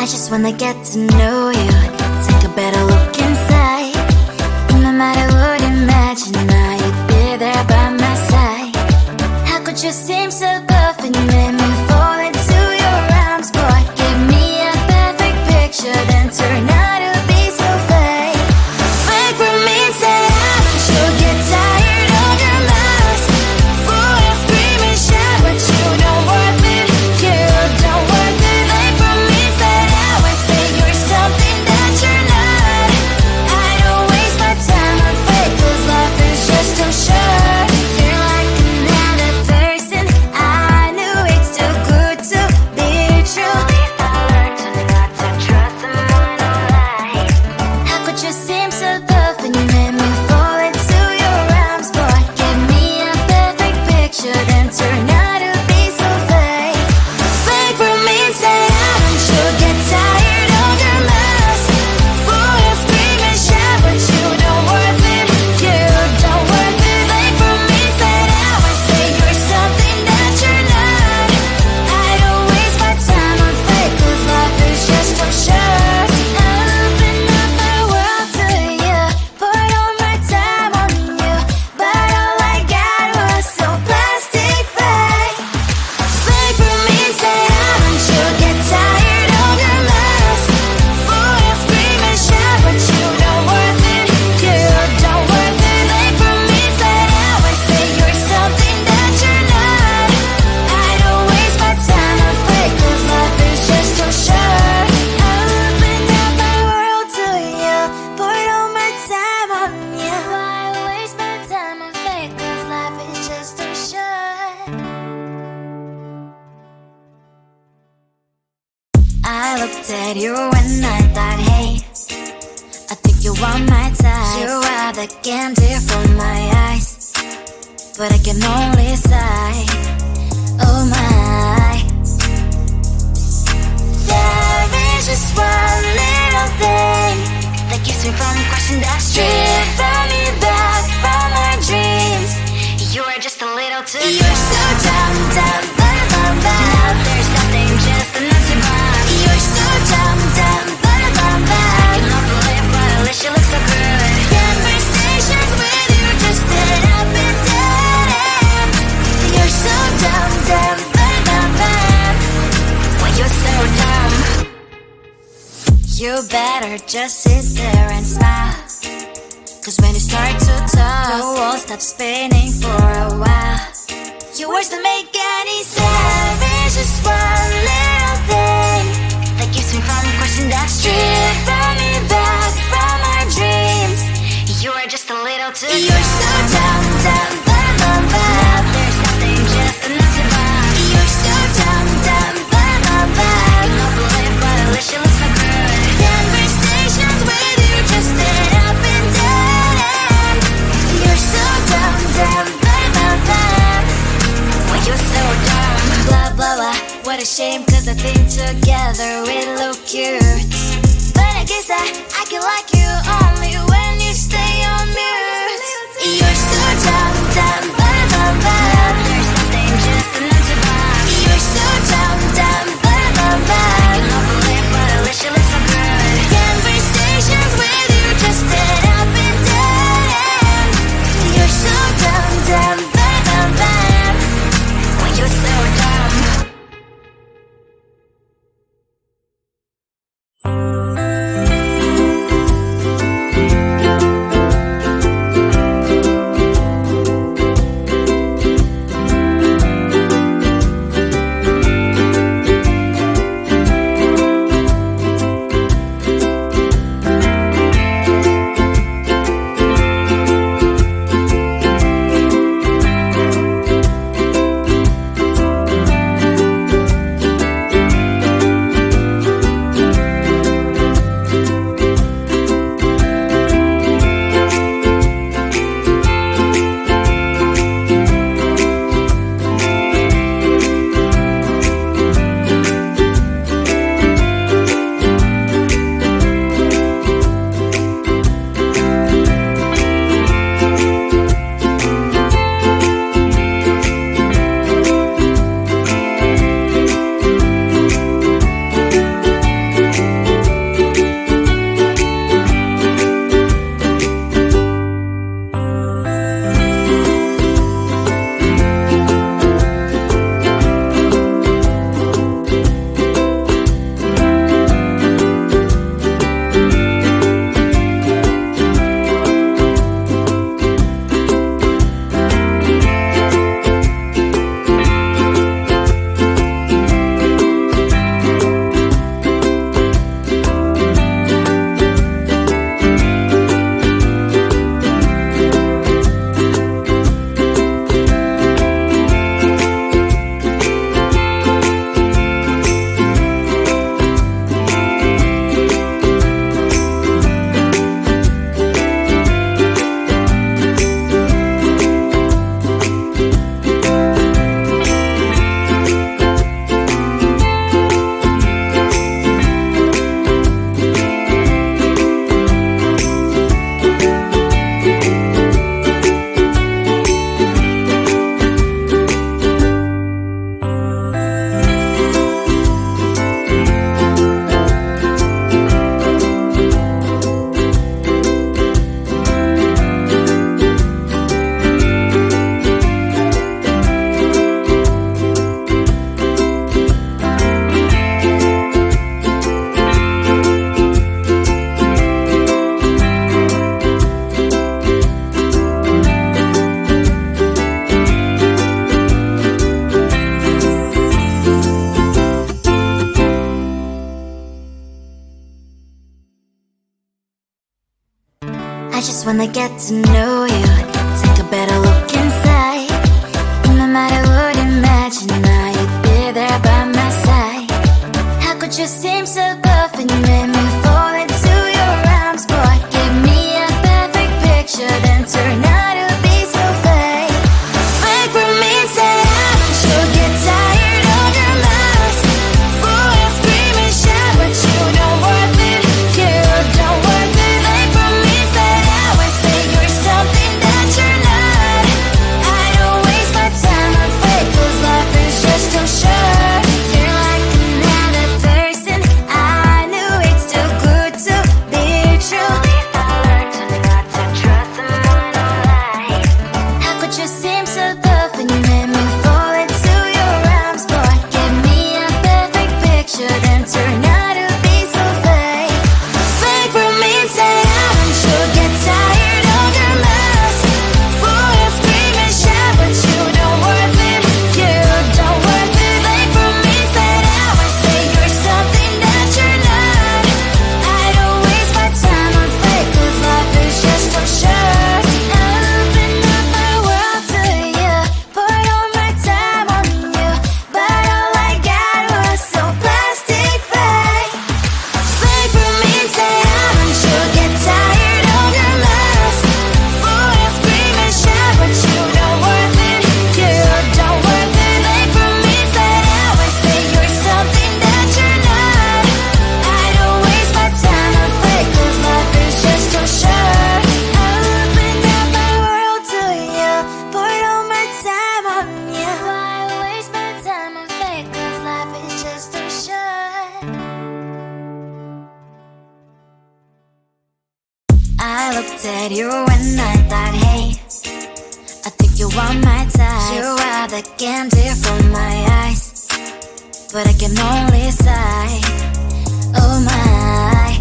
I just wanna get to know you, take a better look inside. No matter what, imagine now you'd be there by my side. How could you seem so perfect, you made me fall into your arms, boy. Give me a perfect picture, then turn out to be so fake. Fake for me, say I should get tired of your lies. Fool and scream and shout, but you don't worth it, you don't worth it. Fake for me, say I would say you're something that you're not. I don't waste my time on fake, 'cause life is just too short. You're like another person, I knew it's too good to be true. I learned to not to trust someone online. How could you seem so perfect, you made me fall into your arms, boy. Give me a perfect picture, then turn out to be so fake. Fake for me, say I should get tired of your lies. Fool and scream and shout, but you don't worth it, you don't worth it. Fake for me, say I would say you're something that you're not. I don't waste my time on fake, 'cause life is just too short. I open up my world to you, poured all my time on you, but all I got was so plastic fake. Fake for me, say I should get tired of your lies. Fool and scream and shout, but you don't worth it, you don't worth it. Fake for me, say I would say you're something that you're not. I don't waste my time on fake, 'cause life is just too short. I opened up my world to you, poured all my time on you. Why waste my time on fake, 'cause life is just too short. I looked at you and I thought, hey, I think you are my type. You are the candy from my eyes, but I can only sigh. Oh my, there is just one little thing that keeps me from crossing that street. Drive me back from my dreams. You are just a little too close. You're so dumb, dumb, bum, bum, bum. Now there's nothing, just an empty box. You're so dumb, dumb, bum, bum, bum. I cannot believe what at least you look so good. Conversations with you just end up in dead end. You're so dumb, dumb, bum, bum, bum. When you're so dumb, you better just sit there and smile, 'cause when you start to talk, the world stops spinning for a while. Your words don't make any sense. There's just one little thing that keeps me from crossing that street. Bring me back from our dreams. You are just a little too close. You're so dumb, dumb, bum, bum, bum. There's nothing, just an empty box. You're so dumb, dumb, bum, bum, bum. I cannot believe what at least you look so good. Conversations with you just end up in dead end. You're so dumb, dumb, bum, bum, bum. When you're so dumb. Blah, blah, blah. What a shame, 'cause I think together we look cute. But I guess that I can like you only when you stay on mute. You're so dumb, dumb, bum, bum, bum. There's nothing, just an empty box. You're so dumb, dumb, bum, bum, bum. I cannot believe what at least you look so good. Conversations with you just end up in dead end. You're so dumb, dumb, bum, bum, bum. When you're so dumb. just wanna get to know you, take a better look inside. No matter what, imagine now you'd be there by my side. How could you seem so perfect? You made me fall into your arms, boy. Give me a perfect picture, then turn out to be so fake. Fake for me, say you'll get tired of your mask. Fool and scream and shout, but you don't worth it. You don't worth it. Fake for me, say you're something that you're not. I don't waste my time on fake, 'cause life is just too short. You're like another person. I knew it's too good to be true. At least I learned to not to trust someone who lies. How could you seem so perfect? You made me fall into your arms, boy. Give me a perfect picture, then turn out to be so fake. Fake for me, say you'll get tired of your mask. Fool and scream and shout, but you don't worth it. You don't worth it. Fake for me, say you're something that you're not. I don't waste my time on fake, 'cause life is just too short. Open up my world to you, put all my time on you, but all I got was so plastic fake. Fake for me, say you'll get tired of your mask. Fool and scream and shout, but you don't worth it. You don't worth it. Fake for me, say you're something that you're not. I don't waste my time on fake, 'cause life is just too short. Open up my world to you, put all my time on you. Why waste my time on fake, 'cause life is just too short. I looked at you and I thought, hey, I think you are my type. You are the candy from my eyes, but I can only sigh. Oh my,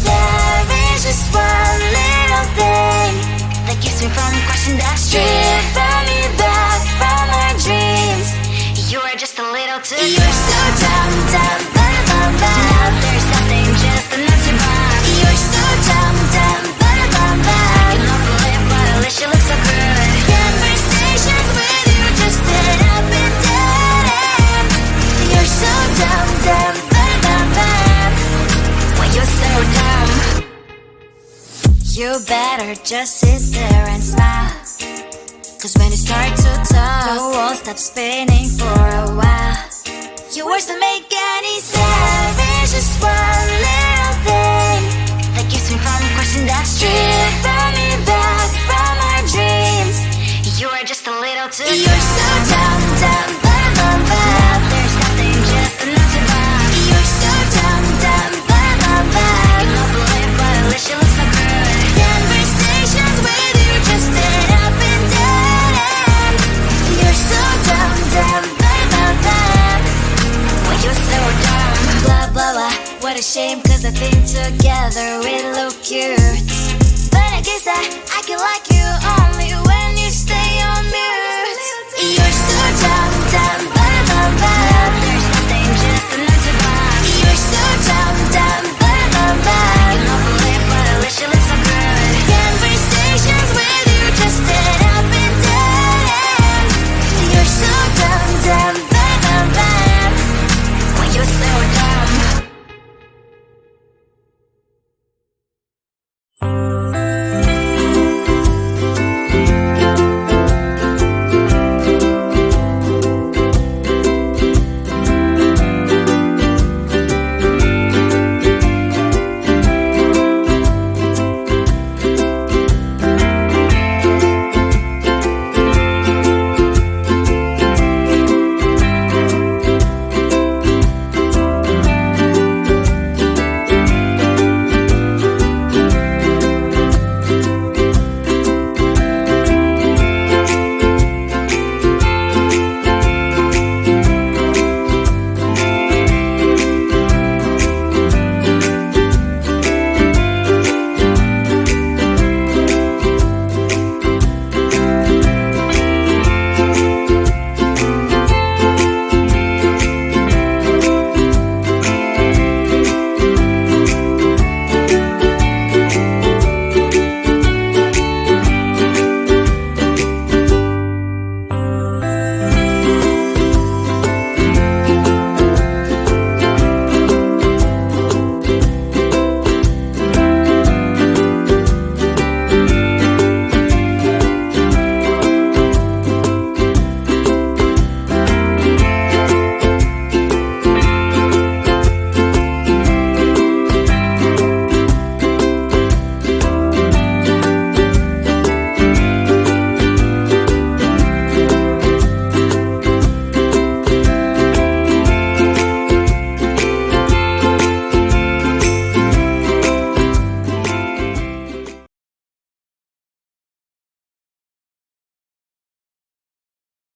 there is just one little thing that keeps me from crossing that street. Drive me back from my dreams. You are just a little too. You're so dumb, dumb, dumb, dumb, dumb. Now there's nothing, just enough to buy. You're so dumb, dumb, dumb, dumb, dumb. You love to live, but at least you look so good. Conversations with you just end up in dead end. You're so dumb, dumb, dumb, dumb, dumb. Why you're so dumb? You better just sit there and smile, 'cause when you start to talk, the world stops spinning for a while. Your words don't make any sense. There's just one little thing that keeps me from crossing that street. Drive me back from my dreams. You are just a little too. You're so dumb, dumb, dumb, dumb, dumb. There's nothing, just enough to buy. You're so dumb, dumb, dumb, dumb, dumb. You love to live, but at least you look so good. Conversations with you just end up in dead end. You're so dumb, dumb, dumb, dumb, dumb. Why you're so dumb? Blah, blah, blah. What a shame, 'cause I think together we look cute. But I guess that I can like you only when you stay on mute. You're so dumb, dumb,